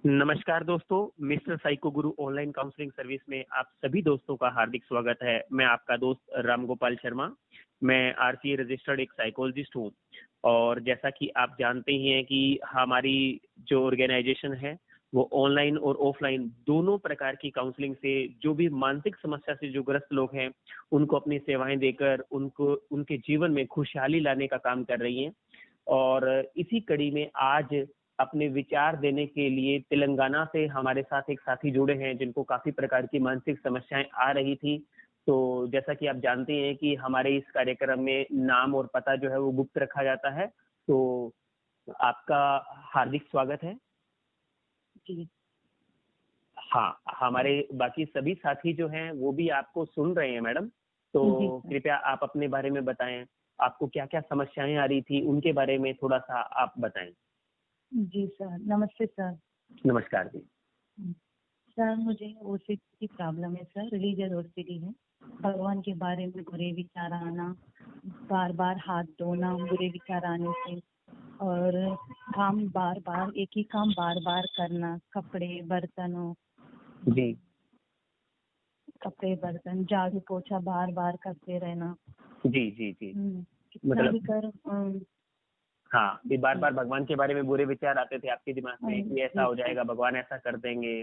नमस्कार दोस्तों, mister psycho गुरु online counselling service में आप सभी दोस्तों का हार्दिक स्वागत है। मैं आपका दोस्त राम गोपाल शर्मा। मैं आरसीए रजिस्टर्ड एक साइकोलॉजिस्ट हूँ और जैसा कि आप जानते ही हैं कि हमारी जो ऑर्गेनाइजेशन है वो ऑनलाइन और ऑफलाइन दोनों प्रकार की काउंसलिंग से जो भी मानसिक समस्या से जो ग्रस्त लोग हैं उनको अपनी सेवाएं देकर उनको उनके जीवन में खुशहाली लाने का काम कर रही हैं। और इसी कड़ी में आज अपने विचार देने के लिए तेलंगाना से हमारे साथ एक साथी जुड़े हैं जिनको काफी प्रकार की मानसिक समस्याएं आ रही थी। तो जैसा कि आप जानते हैं कि हमारे इस कार्यक्रम में नाम और पता जो है वो गुप्त रखा जाता है। तो आपका हार्दिक स्वागत है। जी। हाँ, हमारे बाकी सभी साथी जो हैं वो भी आपको सुन रहे हैं मैडम। तो जी सर। कृपया आप अपने बारे में बताएं, आपको क्या क्या समस्याएं आ रही थी उनके बारे में थोड़ा सा आप बताएं। जी सर, नमस्ते सर। नमस्कार जी। सर मुझे ओसीडी की प्रॉब्लम है सर, रिलीजियस ओसीडी है। भगवान के बारे में बुरे विचार आना, बार बार हाथ धोना बुरे विचार आने से, और काम बार बार एक ही काम बार बार करना, जी कपड़े बर्तन झाड़ू पोछा बार बार करते रहना। जी जी जी। कितना मतलब भी कर हाँ, ये बार बार भगवान के बारे में बुरे विचार आते थे आपके दिमाग में कि ऐसा जी हो सर। जाएगा, भगवान ऐसा कर देंगे,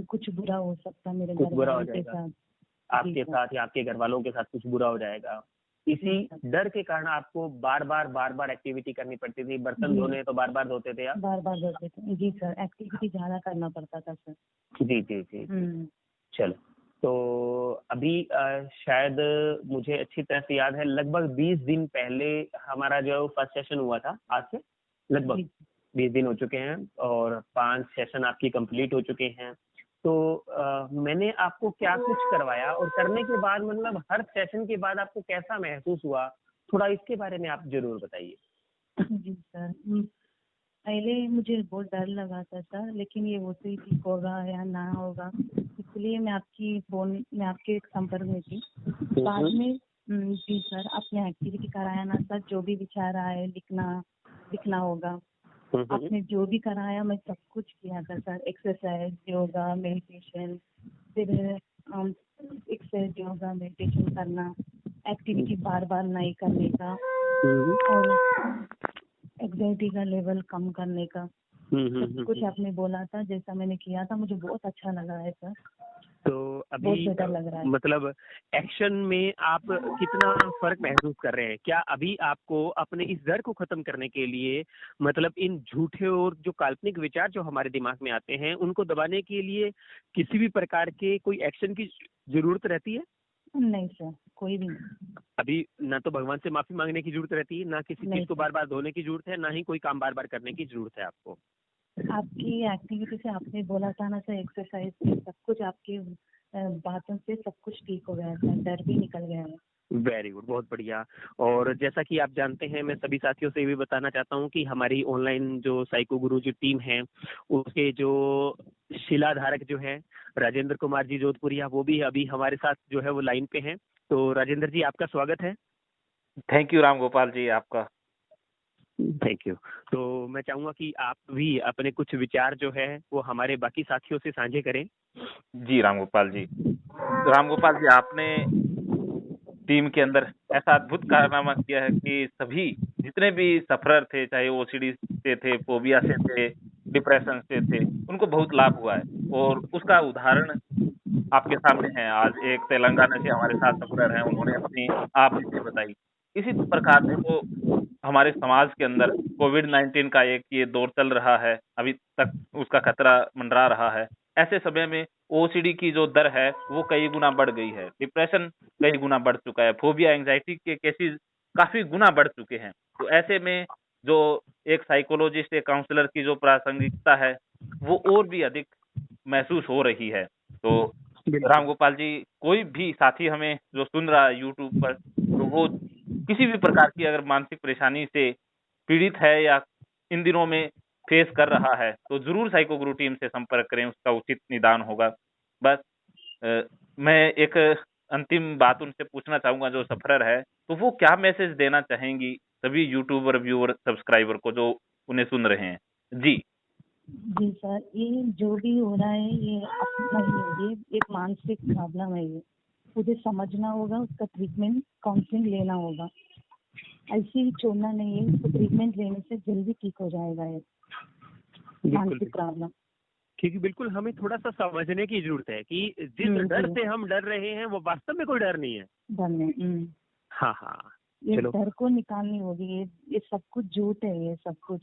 कुछ बुरा हो सकता है मेरे कुछ घर बुरा हो वालों के जाएगा साथ। जी आपके सर। साथ या आपके घर वालों के साथ, कुछ बुरा हो जाएगा। जी इसी सर। डर के कारण आपको बार बार एक्टिविटी करनी पड़ती थी। बर्तन जी, धोने तो बार बार धोते थे आप। बार बार करते थे। जी सर, एक्टिविटी ज्यादा करना पड़ता था सर। जी जी जी जी। चलो, तो अभी शायद मुझे अच्छी तरह से याद है, लगभग 20 दिन पहले हमारा जो फर्स्ट सेशन हुआ था, आज से लगभग जी 20 दिन हो चुके हैं और 5 सेशन आपकी कंप्लीट हो चुके हैं। तो मैंने आपको क्या कुछ करवाया और करने के बाद मतलब हर सेशन के बाद आपको कैसा महसूस हुआ, थोड़ा इसके बारे में आप जरूर बताइए। जी सर। पहले मुझे बहुत डर लगा था सर, लेकिन ये ओसीडी ठीक होगा या ना होगा, इसलिए मैं आपके संपर्क में थी। बाद में जी सर, आपने एक्टिविटी कराया ना सर, जो भी विचार आए लिखना होगा। आपने जो भी कराया मैं सब कुछ किया था सर, एक्सरसाइज योगा मेडिटेशन, फिर एक्सरसाइज योगा मेडिटेशन करना, एक्टिविटी बार बार नहीं करने का, और एंग्जाइटी का लेवल कम करने का, सब कुछ आपने बोला था। जैसा मैंने किया था मुझे बहुत अच्छा लगा है सर। तो अभी बहुत बेटर लग रहा है। मतलब एक्शन में आप कितना फर्क महसूस कर रहे हैं? क्या अभी आपको अपने इस डर को खत्म करने के लिए, मतलब इन झूठे और जो काल्पनिक विचार जो हमारे दिमाग में आते हैं उनको दबाने के लिए किसी भी प्रकार के कोई एक्शन की जरूरत रहती है? नहीं सर, कोई भी नहीं। अभी ना तो भगवान से माफी मांगने की जरूरत रहती है, ना किसी नहीं चीज को सर। बार बार धोने की जरूरत है, ना ही कोई काम बार बार करने की जरूरत है आपको। आपकी एक्टिविटी से आपने बोला था ना सर, एक्सरसाइज से सब कुछ आपकी बातों से सब कुछ ठीक हो गया सर, डर भी निकल गया है। वेरी गुड, बहुत बढ़िया। और जैसा कि आप जानते हैं, मैं सभी साथियों से भी बताना चाहता हूं कि हमारी ऑनलाइन जो साइको गुरु जो टीम है उसके जो शिलाधारक जो है राजेंद्र कुमार जी जोधपुरिया, वो भी अभी हमारे साथ जो है वो लाइन पे हैं। तो राजेंद्र जी, आपका स्वागत है। थैंक यू राम गोपाल जी, आपका। Thank you. तो मैं चाहूंगा कि आप भी अपने कुछ विचार जो है वो हमारे बाकी साथियों से साझे करें। जी राम गोपाल जी, आपने टीम के अंदर ऐसा अद्भुत कारनामा किया है कि सभी जितने भी सफरर थे, चाहे ओसीडी से थे, फोबिया से थे, डिप्रेशन से थे, उनको बहुत लाभ हुआ है। और उसका उदाहरण आपके सामने है। आज एक तेलंगाना से हमारे साथ सफरर हैं, उन्होंने अपनी आप बीती बताई। इसी प्रकार देखो, हमारे समाज के अंदर कोविड-19 का एक ये दौर चल रहा है, अभी तक उसका खतरा मंडरा रहा है। ऐसे समय में ओसीडी की जो दर है वो कई गुना बढ़ गई है, डिप्रेशन कई गुना बढ़ चुका है, फोबिया एंजाइटी के केसेस काफी गुना बढ़ चुके हैं। तो ऐसे में जो एक साइकोलॉजिस्ट, एक काउंसलर की जो प्रासंगिकता है वो और भी अधिक महसूस हो रही है। तो राम गोपाल जी, कोई भी साथी हमें जो सुन रहा है यूट्यूब पर, तो वो किसी भी प्रकार की अगर मानसिक परेशानी से पीड़ित है या इन दिनों में फेस कर रहा है, तो जरूर साइको गुरु टीम से संपर्क करें, उसका उचित निदान होगा। बस मैं एक अंतिम बात उनसे पूछना चाहूंगा, जो सफरर है, तो वो क्या मैसेज देना चाहेंगी सभी यूट्यूबर व्यूअर सब्सक्राइबर को जो उन्हें सुन रहे हैं? जी। जी सर, ये जो भी हो रहा है ये अपना ही है, ये एक मानसिक प्रॉब्लम है। ये मुझे समझना होगा, उसका ट्रीटमेंट काउंसलिंग लेना होगा, ऐसे ही छोड़ना नहीं है। उसको ट्रीटमेंट लेने से जल्दी ठीक हो जाएगा ये बिल्कुल मानसिक प्रॉब्लम। क्योंकि बिल्कुल हमें थोड़ा सा समझने की जरूरत है कि जिस डर जी, से हम डर रहे हैं वो वास्तव में कोई डर नहीं है। धन्य। हाँ हाँ, ये चलो। डर को निकालनी होगी। ये सब कुछ झूठ है, ये सब कुछ।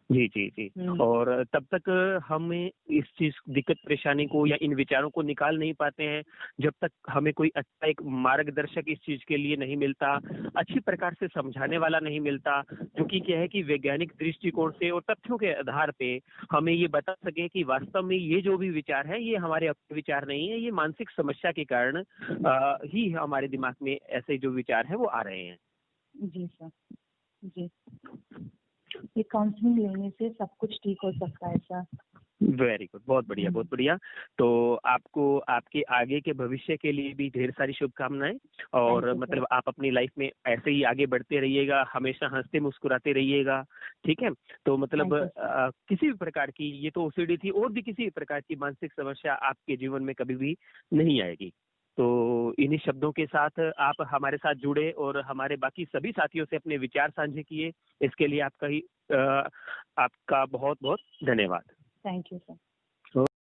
जी जी जी। और तब तक हमें इस चीज दिक्कत परेशानी को या इन विचारों को निकाल नहीं पाते हैं जब तक हमें कोई अच्छा एक मार्गदर्शक इस चीज के लिए नहीं मिलता, अच्छी प्रकार से समझाने वाला नहीं मिलता, जो कि क्या है कि वैज्ञानिक दृष्टिकोण से और तथ्यों के आधार पे हमें ये बता सके कि वास्तव में ये जो भी विचार है ये हमारे अपने विचार नहीं है, ये मानसिक समस्या के कारण ही हमारे दिमाग में ऐसे जो विचार है वो आ रहे हैं। जी सर, जी। ये काउंसलिंग लेने से सब कुछ ठीक हो सकता है सर। वेरी गुड, बहुत बढ़िया बहुत बढ़िया। तो आपको आपके आगे के भविष्य के लिए भी ढेर सारी शुभकामनाएं, और Thank you, मतलब आप अपनी लाइफ में ऐसे ही आगे बढ़ते रहिएगा, हमेशा हंसते मुस्कुराते रहिएगा, ठीक है। तो मतलब Thank you, किसी भी प्रकार की, ये तो ओसीडी थी, और भी किसी भी प्रकार की मानसिक समस्या आपके जीवन में कभी भी नहीं आएगी। तो इन्हीं शब्दों के साथ आप हमारे साथ जुड़े और हमारे बाकी सभी साथियों से अपने विचार साझे किए, इसके लिए आपका बहुत बहुत धन्यवाद। thank you, sir.